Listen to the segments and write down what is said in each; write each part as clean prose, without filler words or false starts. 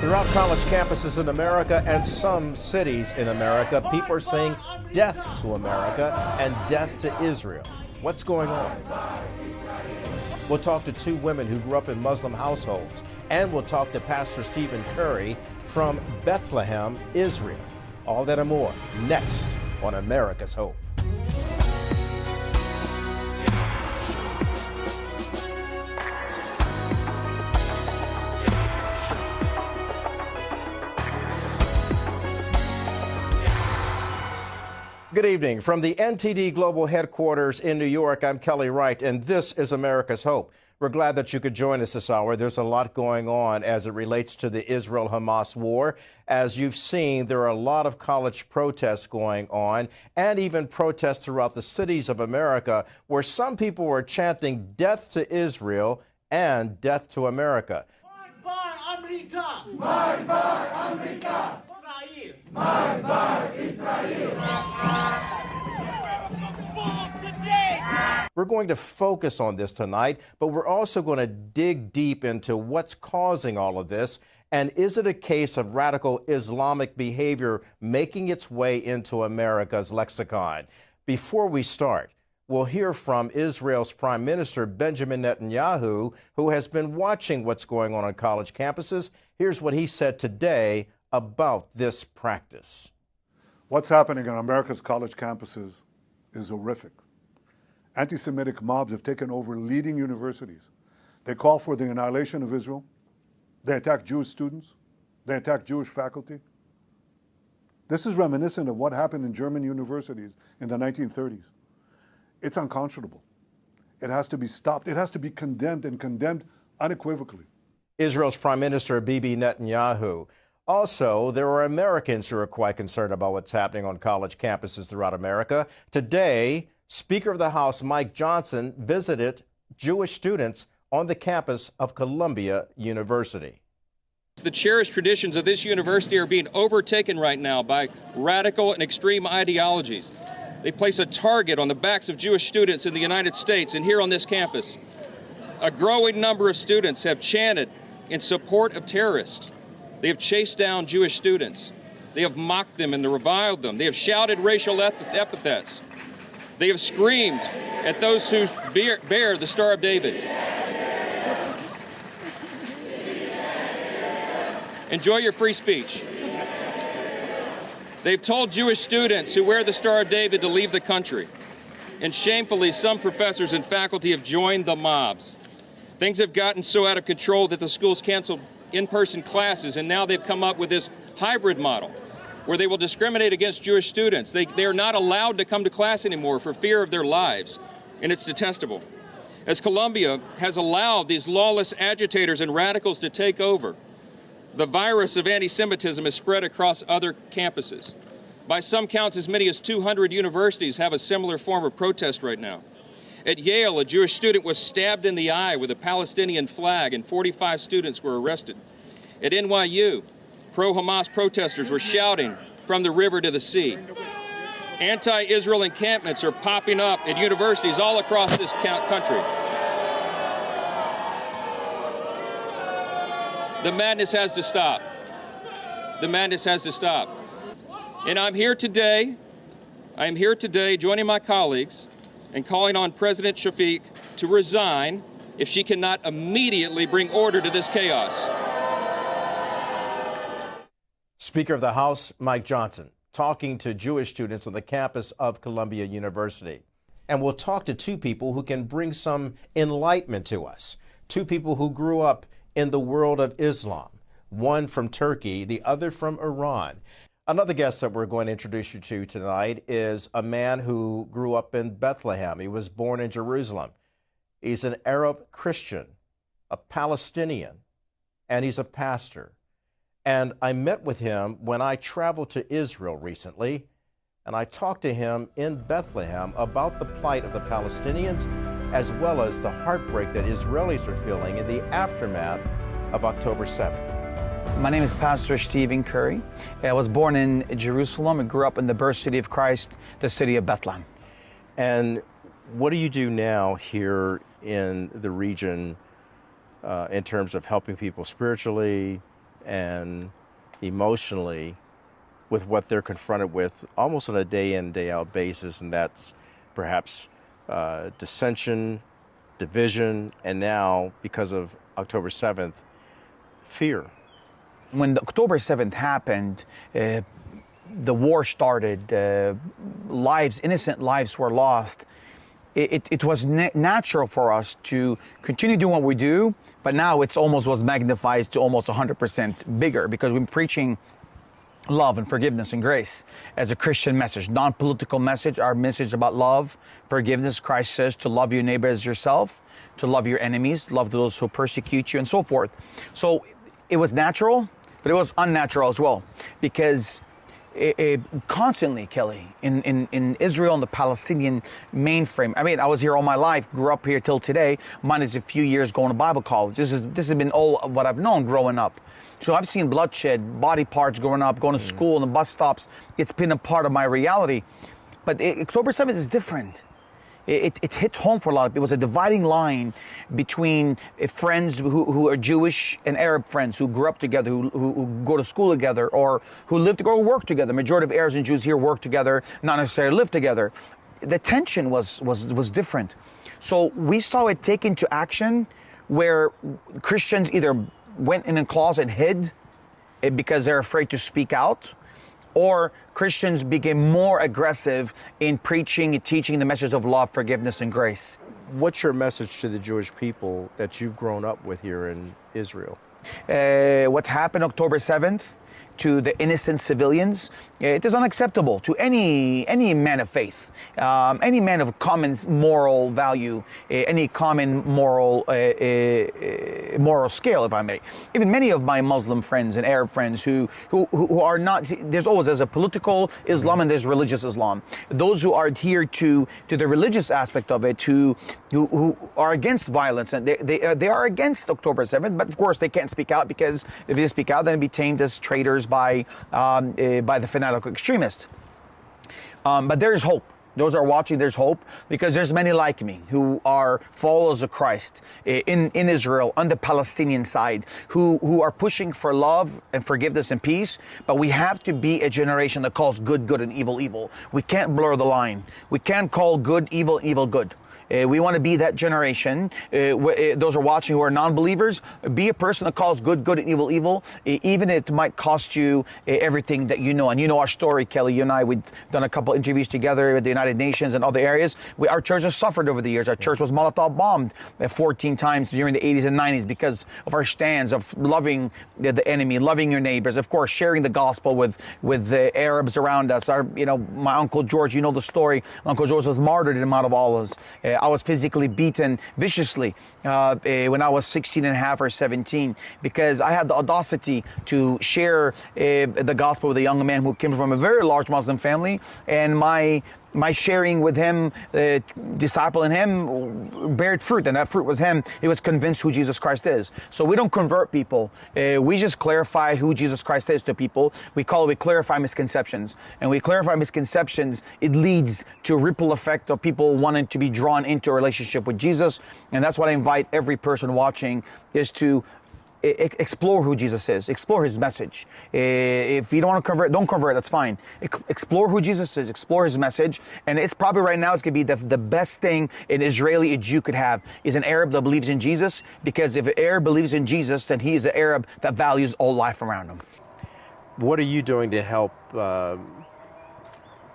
Throughout college campuses in America and some cities in America, people are saying death to America and death to Israel. What's going on? We'll talk to two women who grew up in Muslim households, and we'll talk to Pastor Stephen Khoury from Bethlehem, Israel. All that and more next on America's Hope. Good evening. From the NTD Global Headquarters in New York, I'm Kelly Wright, and this is America's Hope. We're glad that you could join us this hour. There's a lot going on as it relates to the Israel-Hamas war. As you've seen, there are a lot of college protests going on, and even protests throughout the cities of America, where some people are chanting death to Israel and death to America. Bar America! Bar America! Israel! Bar Israel! We're going to focus on this tonight, but we're also going to dig deep into what's causing all of this. And is it a case of radical Islamic behavior making its way into America's lexicon? Before we start, we'll hear from Israel's Prime Minister Benjamin Netanyahu, who has been watching what's going on college campuses. Here's what he said today about this practice. What's happening on America's college campuses is horrific. Anti-Semitic mobs have taken over leading universities. They call for the annihilation of Israel. They attack Jewish students. They attack Jewish faculty. This is reminiscent of what happened in German universities in the 1930s. It's unconscionable. It has to be stopped. It has to be condemned, and condemned unequivocally. Israel's Prime Minister Bibi Netanyahu. Also, there are Americans who are quite concerned about what's happening on college campuses throughout America. Today, Speaker of the House Mike Johnson visited Jewish students on the campus of Columbia University. The cherished traditions of this university are being overtaken right now by radical and extreme ideologies. They place a target on the backs of Jewish students in the United States and here on this campus. A growing number of students have chanted in support of terrorists. They have chased down Jewish students. They have mocked them and reviled them. They have shouted racial epithets. They have screamed at those who bear the Star of David. Enjoy your free speech. They've told Jewish students who wear the Star of David to leave the country. And shamefully, some professors and faculty have joined the mobs. Things have gotten so out of control that the schools canceled in-person classes, and now they've come up with this hybrid model where they will discriminate against Jewish students. They are not allowed to come to class anymore for fear of their lives, and it's detestable. As Columbia has allowed these lawless agitators and radicals to take over, the virus of anti-Semitism has spread across other campuses. By some counts, as many as 200 universities have a similar form of protest right now. At Yale, a Jewish student was stabbed in the eye with a Palestinian flag, and 45 students were arrested. At NYU, pro-Hamas protesters were shouting from the river to the sea. Anti-Israel encampments are popping up at universities all across this country. The madness has to stop. The madness has to stop. And I'm here today joining my colleagues and calling on President Shafiq to resign if she cannot immediately bring order to this chaos. Speaker of the House Mike Johnson talking to Jewish students on the campus of Columbia University. And we'll talk to two people who can bring some enlightenment to us. Two people who grew up in the world of Islam, one from Turkey, the other from Iran. Another guest that we're going to introduce you to tonight is a man who grew up in Bethlehem. He was born in Jerusalem. He's an Arab Christian, a Palestinian, and he's a pastor. And I met with him when I traveled to Israel recently, and I talked to him in Bethlehem about the plight of the Palestinians, as well as the heartbreak that Israelis are feeling in the aftermath of October 7th. My name is Pastor Stephen Khoury. I was born in Jerusalem and grew up in the birth city of Christ, the city of Bethlehem. And what do you do now here in the region in terms of helping people spiritually and emotionally with what they're confronted with almost on a day in, day out basis, and that's perhaps dissension, division, and now, because of October 7th, fear. When the October 7th happened, the war started, innocent lives were lost. It was natural for us to continue doing what we do, but now it's almost was magnified to almost 100% bigger, because we're preaching love and forgiveness and grace as a Christian message, non-political message. Our message about love, forgiveness. Christ says to love your neighbor as yourself, to love your enemies, love those who persecute you, and so forth. So it was natural, but it was unnatural as well, because constantly, Kelly, in Israel and the Palestinian mainframe. I mean, I was here all my life, grew up here till today, minus a few years going to Bible college. This has been all what I've known growing up. So I've seen bloodshed, body parts growing up, going to school and the bus stops. It's been a part of my reality. But October 7th is different. It hit home for a lot of people. It was a dividing line between friends who are Jewish and Arab friends who grew up together, who go to school together, or who live to go to work together. The majority of Arabs and Jews here work together, not necessarily live together. The tension was different. So we saw it take into action where Christians either went in a closet and hid because they're afraid to speak out, or Christians became more aggressive in preaching and teaching the message of love, forgiveness, and grace. What's your message to the Jewish people that you've grown up with here in Israel? What happened October 7th to the innocent civilians, it is unacceptable to any man of faith, any man of common moral value, any common moral scale, if I may. Even many of my Muslim friends and Arab friends who are not, there's always, there's a political Islam and there's religious Islam. Those who are adhere to the religious aspect of it, who are against violence, and they are against October 7th, but of course they can't speak out, because if they speak out, then they'll be tamed as traitors by the fanatical extremists. But there is hope. Those are watching, there's hope, because there's many like me who are followers of Christ in Israel, on the Palestinian side, who are pushing for love and forgiveness and peace. But we have to be a generation that calls good, good, and evil, evil. We can't blur the line. We can't call good, evil, evil, good. We want to be that generation. Those are watching who are non-believers. Be a person that calls good, good, and evil, evil, even if it might cost you everything that you know. And you know our story, Kelly. You and I, we've done a couple interviews together with the United Nations and other areas. Our church has suffered over the years. Our church was Molotov bombed 14 times during the 80s and 90s because of our stands of loving the enemy, loving your neighbors, of course, sharing the gospel with the Arabs around us. My Uncle George, you know the story. Uncle George was martyred in Mount of Olives. I was physically beaten viciously when I was 16 and a half or 17, because I had the audacity to share the gospel with a young man who came from a very large Muslim family, and my sharing with him, discipling him, bared fruit, and that fruit was him. He was convinced who Jesus Christ is. So we don't convert people. We just clarify who Jesus Christ is to people. We clarify misconceptions. And we clarify misconceptions, it leads to a ripple effect of people wanting to be drawn into a relationship with Jesus. And that's what I invite every person watching, is to explore who Jesus is, explore his message. If you don't want to convert, don't convert, that's fine. Explore who Jesus is, explore his message. And it's probably right now, it's going to be the best thing an Israeli, a Jew could have, is an Arab that believes in Jesus. Because if an Arab believes in Jesus, then he is an Arab that values all life around him. What are you doing to help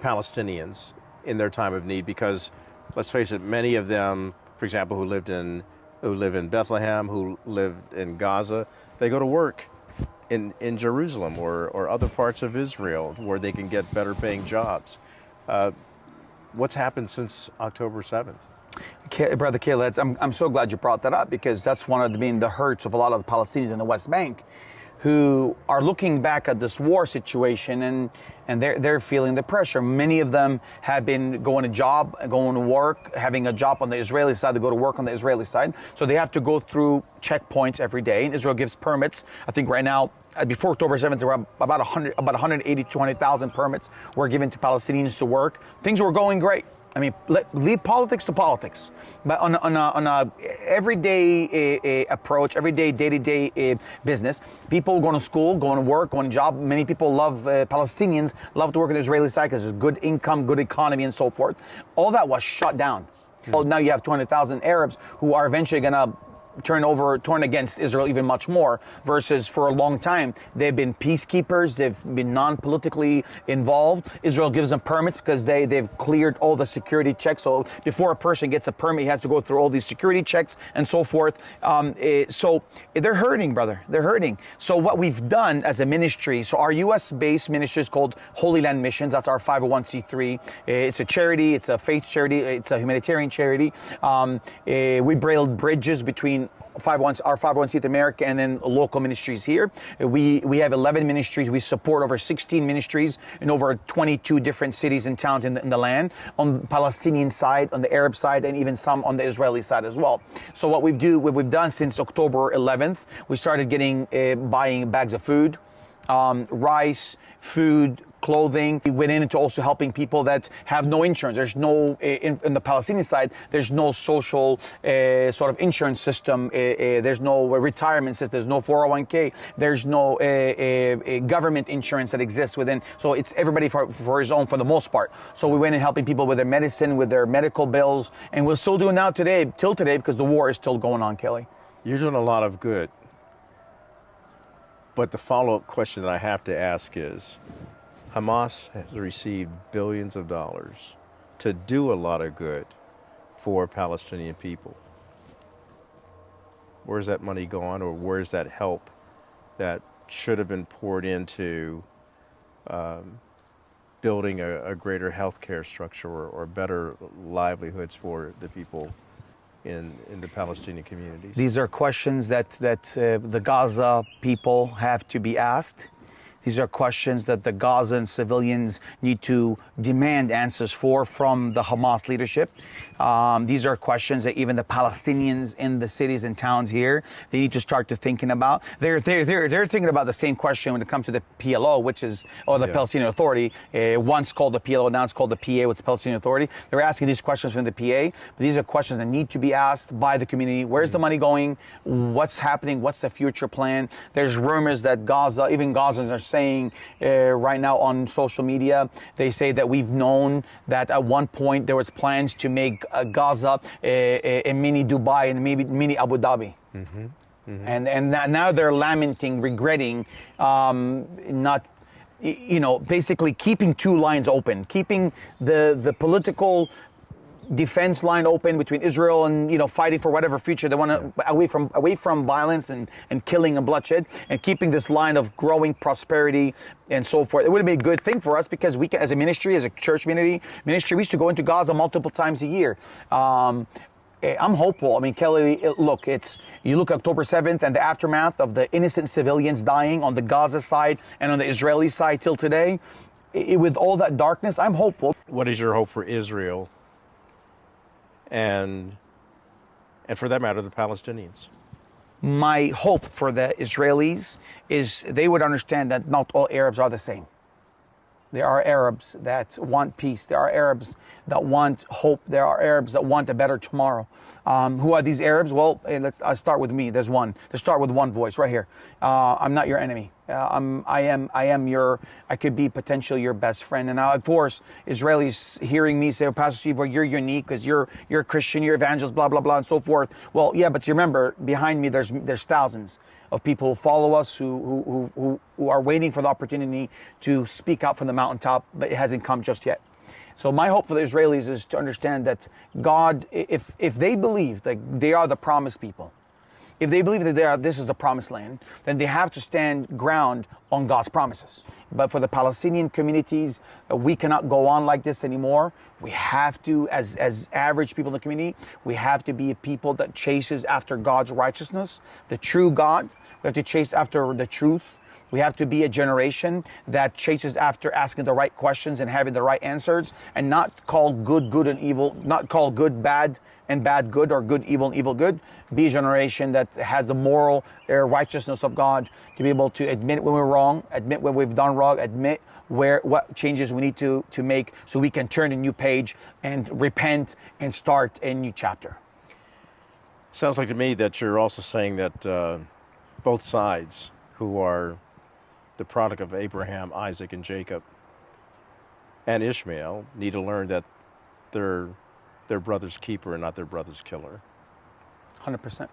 Palestinians in their time of need? Because let's face it, many of them, for example, who live in Bethlehem, who lived in Gaza, they go to work in Jerusalem or other parts of Israel where they can get better paying jobs. What's happened since October 7th? Brother Caleb, I'm so glad you brought that up, because that's one of the hurts of a lot of the Palestinians in the West Bank, who are looking back at this war situation and they're feeling the pressure. Many of them have been going to work, having a job on the Israeli side, to go to work on the Israeli side. So they have to go through checkpoints every day. And Israel gives permits. I think right now, before October 7th, there were about 180 to 200,000 permits were given to Palestinians to work. Things were going great. I mean, leave politics to politics. But on a everyday approach, everyday day-to-day business, people going to school, going to work, going to job. Many people love, Palestinians love to work on the Israeli side because there's good income, good economy, and so forth. All that was shut down. Well, now you have 200,000 Arabs who are eventually going to turn against Israel even much more, versus for a long time they've been peacekeepers, they've been non-politically involved. Israel gives them permits because they've cleared all the security checks. So before a person gets a permit, he has to go through all these security checks and so forth. So they're hurting, brother. They're hurting. So what we've done as a ministry, so our U.S.-based ministry is called Holy Land Missions. That's our 501c3. It's a charity. It's a faith charity. It's a humanitarian charity. We build bridges between our 501c3 America and then local ministries here. We have 11 ministries. We support over 16 ministries in over 22 different cities and towns in the land, on the Palestinian side, on the Arab side, and even some on the Israeli side as well. So what we've done since October 11th, we started buying bags of food, rice, food, clothing. We went into also helping people that have no insurance. There's no, in the Palestinian side, there's no social sort of insurance system. There's no retirement system. There's no 401k. There's no government insurance that exists within. So it's everybody for his own for the most part. So we went in helping people with their medicine, with their medical bills, and we're still doing now till today, because the war is still going on, Kelly. You're doing a lot of good. But the follow-up question that I have to ask is, Hamas has received billions of dollars to do a lot of good for Palestinian people. Where's that money gone, or where's that help that should have been poured into building a greater healthcare structure or better livelihoods for the people in the Palestinian communities? These are questions that the Gaza people have to be asked. These are questions that the Gazan civilians need to demand answers from the Hamas leadership. These are questions that even the Palestinians in the cities and towns here, they need to start to thinking about. They're thinking about the same question when it comes to the PLO, the Palestinian Authority. Once called the PLO, now it's called the PA, what's the Palestinian Authority. They're asking these questions from the PA, but these are questions that need to be asked by the community. Where's the money going? What's happening? What's the future plan? There's rumors that even Gazans are saying right now on social media, they say that we've known that at one point there was plans to make Gaza a mini Dubai and maybe mini Abu Dhabi. Mm-hmm. Mm-hmm. And now they're lamenting, regretting basically keeping two lines open, keeping the political defense line open between Israel and fighting for whatever future they want to, away from violence and killing and bloodshed, and keeping this line of growing prosperity and so forth. It would be a good thing for us, because we can, as a ministry, as a church ministry, we used to go into Gaza multiple times a year. I'm hopeful. I mean, Kelly, look, you look at October 7th and the aftermath of the innocent civilians dying on the Gaza side and on the Israeli side till today. With all that darkness, I'm hopeful. What is your hope for Israel and for that matter, the Palestinians? My hope for the Israelis is they would understand that not all Arabs are the same. There are Arabs that want peace. There are Arabs that want hope. There are Arabs that want a better tomorrow. Who are these Arabs? Well, I'll start with me. There's one. Let's start with one voice right here. I'm not your enemy. I could be potentially your best friend. And now, of course, Israelis hearing me say, oh, Pastor Steve, well, you're unique because you're a Christian, you're evangelist, blah, blah, blah, and so forth. Well, yeah, but you remember, behind me, there's thousands of people who follow us, who are waiting for the opportunity to speak out from the mountaintop, but it hasn't come just yet. So my hope for the Israelis is to understand that God, if they believe that they are the promised people, if they believe that this is the promised land, then they have to stand ground on God's promises. But for the Palestinian communities, we cannot go on like this anymore. We have to, as average people in the community, we have to be a people that chases after God's righteousness, the true God. We have to chase after the truth. We have to be a generation that chases after asking the right questions and having the right answers, and not call good good and evil, not call good bad and bad good, or good evil and evil good. Be a generation that has the moral righteousness of God, to be able to admit when we're wrong, admit when we've done wrong, admit what changes we need to make, so we can turn a new page and repent and start a new chapter. Sounds like to me that you're also saying that both sides, who are the product of Abraham, Isaac, and Jacob, and Ishmael, need to learn that they're their brother's keeper and not their brother's killer. 100%.